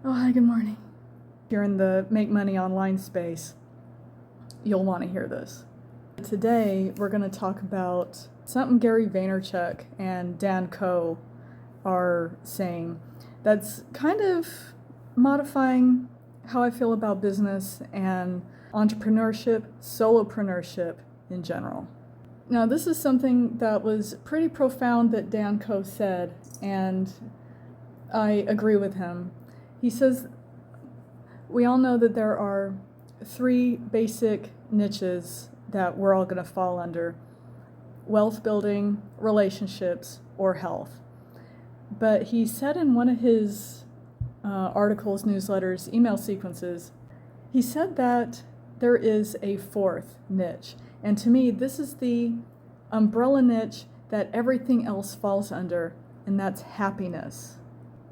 Oh, hi, good morning. If you're in the make money online space, you'll want to hear this. Today, we're going to talk about something Gary Vaynerchuk and Dan Koe are saying that's kind of modifying how I feel about business and entrepreneurship, solopreneurship in general. Now, this is something that was pretty profound that Dan Koe said, and I agree with him. He says, we all know that there are three basic niches that we're all going to fall under: wealth building, relationships, or health. But he said in one of his articles, newsletters, email sequences, he said that there is a fourth niche. And to me, this is the umbrella niche that everything else falls under, and that's happiness.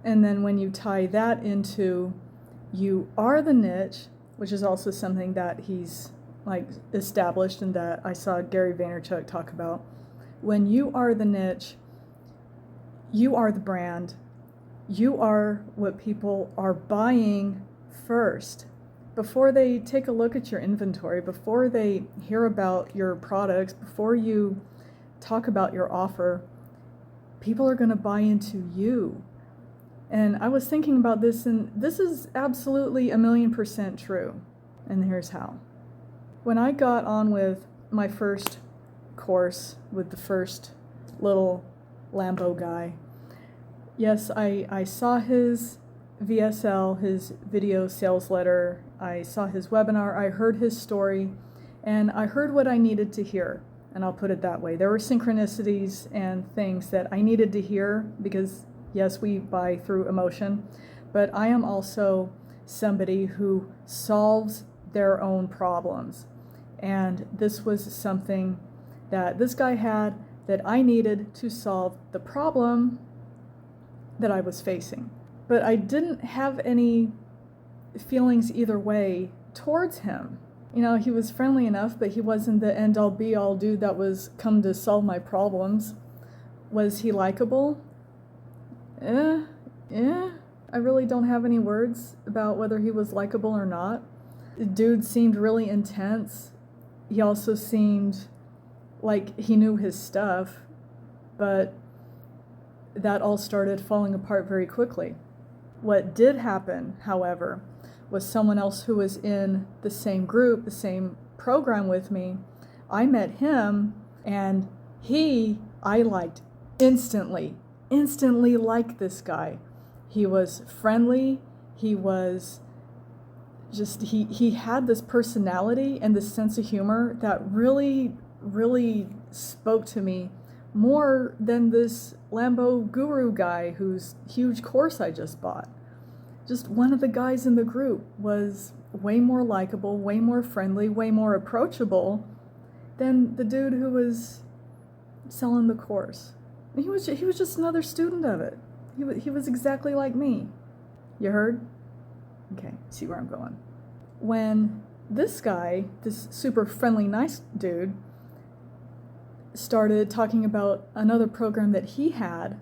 And then when you tie that into you are the niche, which is also something that he's established and that I saw Gary Vaynerchuk talk about. When you are the niche, you are the brand, you are what people are buying first. Before they take a look at your inventory, before they hear about your products, before you talk about your offer, people are going to buy into you. And I was thinking about this, and this is absolutely 1,000,000% true. And here's how. When I got on with my first course with the first little Lambo guy, yes, I saw his VSL, his video sales letter, I saw his webinar, I heard his story, and I heard what I needed to hear. And I'll put it that way. There were synchronicities and things that I needed to hear because, yes, we buy through emotion, but I am also somebody who solves their own problems. And this was something that this guy had that I needed to solve the problem that I was facing. But I didn't have any feelings either way towards him. You know, he was friendly enough, but he wasn't the end-all be-all dude that was come to solve my problems. Was he likable? I really don't have any words about whether he was likable or not. The dude seemed really intense. He also seemed like he knew his stuff, but that all started falling apart very quickly. What did happen, however, was someone else who was in the same group, the same program with me. I met him, and I liked instantly liked this guy. He was friendly, he was just, he had this personality and this sense of humor that really, really spoke to me more than this Lambo guru guy whose huge course I just bought. Just one of the guys in the group was way more likable, way more friendly, way more approachable than the dude who was selling the course. He was just another student of it. He was exactly like me. You heard? Okay, see where I'm going. When this guy, this super friendly, nice dude, started talking about another program that he had,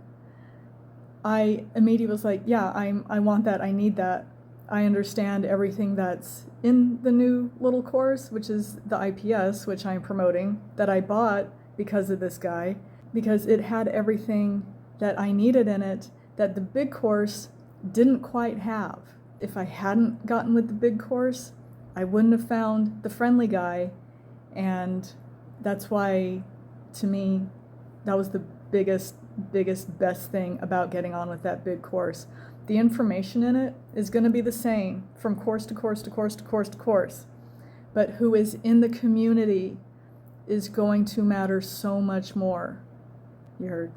I immediately was like, yeah, I want that, I need that. I understand everything that's in the new little course, which is the IPS, which I'm promoting, that I bought because of this guy, because it had everything that I needed in it that the big course didn't quite have. If I hadn't gotten with the big course, I wouldn't have found the friendly guy, and that's why, to me, that was the biggest, best thing about getting on with that big course. The information in it is going to be the same from course to course to course to course to course, but who is in the community is going to matter so much more. You heard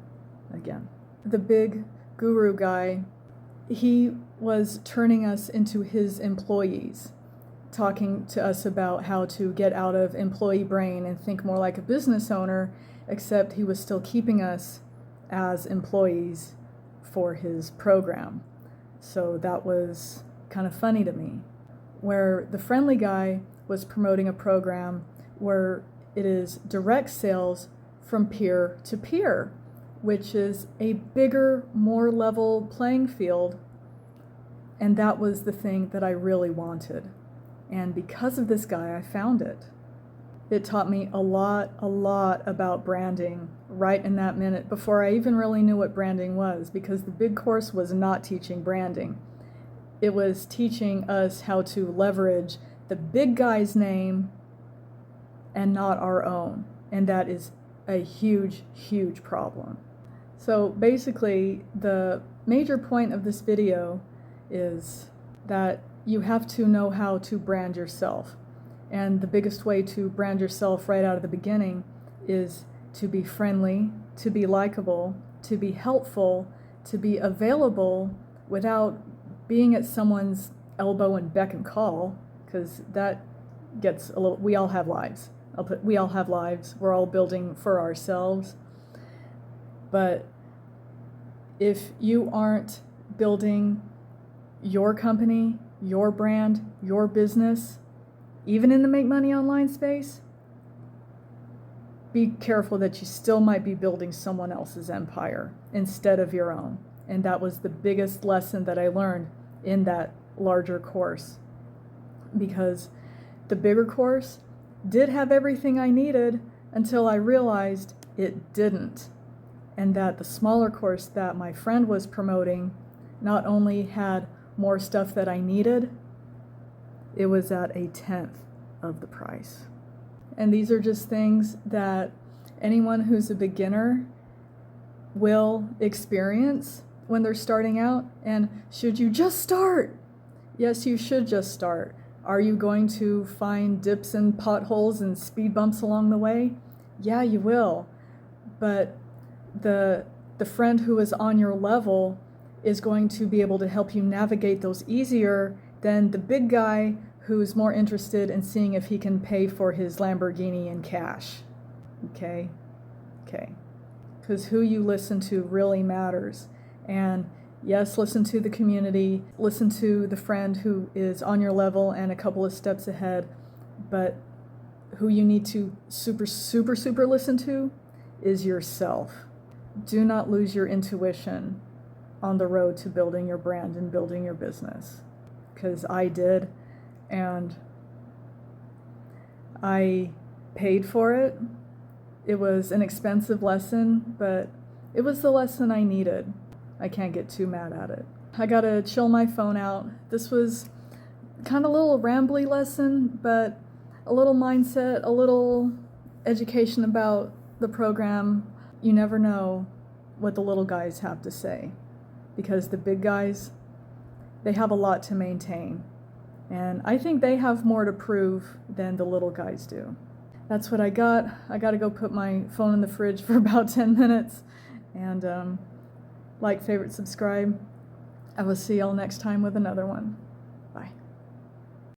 again. The big guru guy, he was turning us into his employees, talking to us about how to get out of employee brain and think more like a business owner, except he was still keeping us as employees for his program. So that was kind of funny to me. Where the friendly guy was promoting a program where it is direct sales from peer to peer, which is a bigger, more level playing field. And that was the thing that I really wanted. And because of this guy, I found it. It taught me a lot about branding right in that minute before I even really knew what branding was, because the big course was not teaching branding. It was teaching us how to leverage the big guy's name and not our own. And that is a huge, huge problem. So basically, the major point of this video is that you have to know how to brand yourself. And the biggest way to brand yourself right out of the beginning is to be friendly, to be likable, to be helpful, to be available without being at someone's elbow and beck and call, because that gets a little, we all have lives. We all have lives. We're all building for ourselves. But if you aren't building your company, your brand, your business, even in the Make Money Online space, be careful that you still might be building someone else's empire instead of your own. And that was the biggest lesson that I learned in that larger course. Because the bigger course did have everything I needed until I realized it didn't. And that the smaller course that my friend was promoting not only had more stuff that I needed, it was at 1/10 of the price. And these are just things that anyone who's a beginner will experience when they're starting out. And should you just start? Yes, you should just start. Are you going to find dips and potholes and speed bumps along the way? Yeah, you will. But the friend who is on your level is going to be able to help you navigate those easier than the big guy who's more interested in seeing if he can pay for his Lamborghini in cash. Okay? Because who you listen to really matters. And yes, listen to the community, listen to the friend who is on your level and a couple of steps ahead, but who you need to super listen to is yourself. Do not lose your intuition on the road to building your brand and building your business, because I did, and I paid for it. It was an expensive lesson, but it was the lesson I needed. I can't get too mad at it. I gotta chill my phone out. This was kind of a little rambly lesson, but a little mindset, a little education about the program. You never know what the little guys have to say, because the big guys, they have a lot to maintain. And I think they have more to prove than the little guys do. That's what I got. I gotta go put my phone in the fridge for about 10 minutes. And like, favorite, subscribe. I will see y'all next time with another one.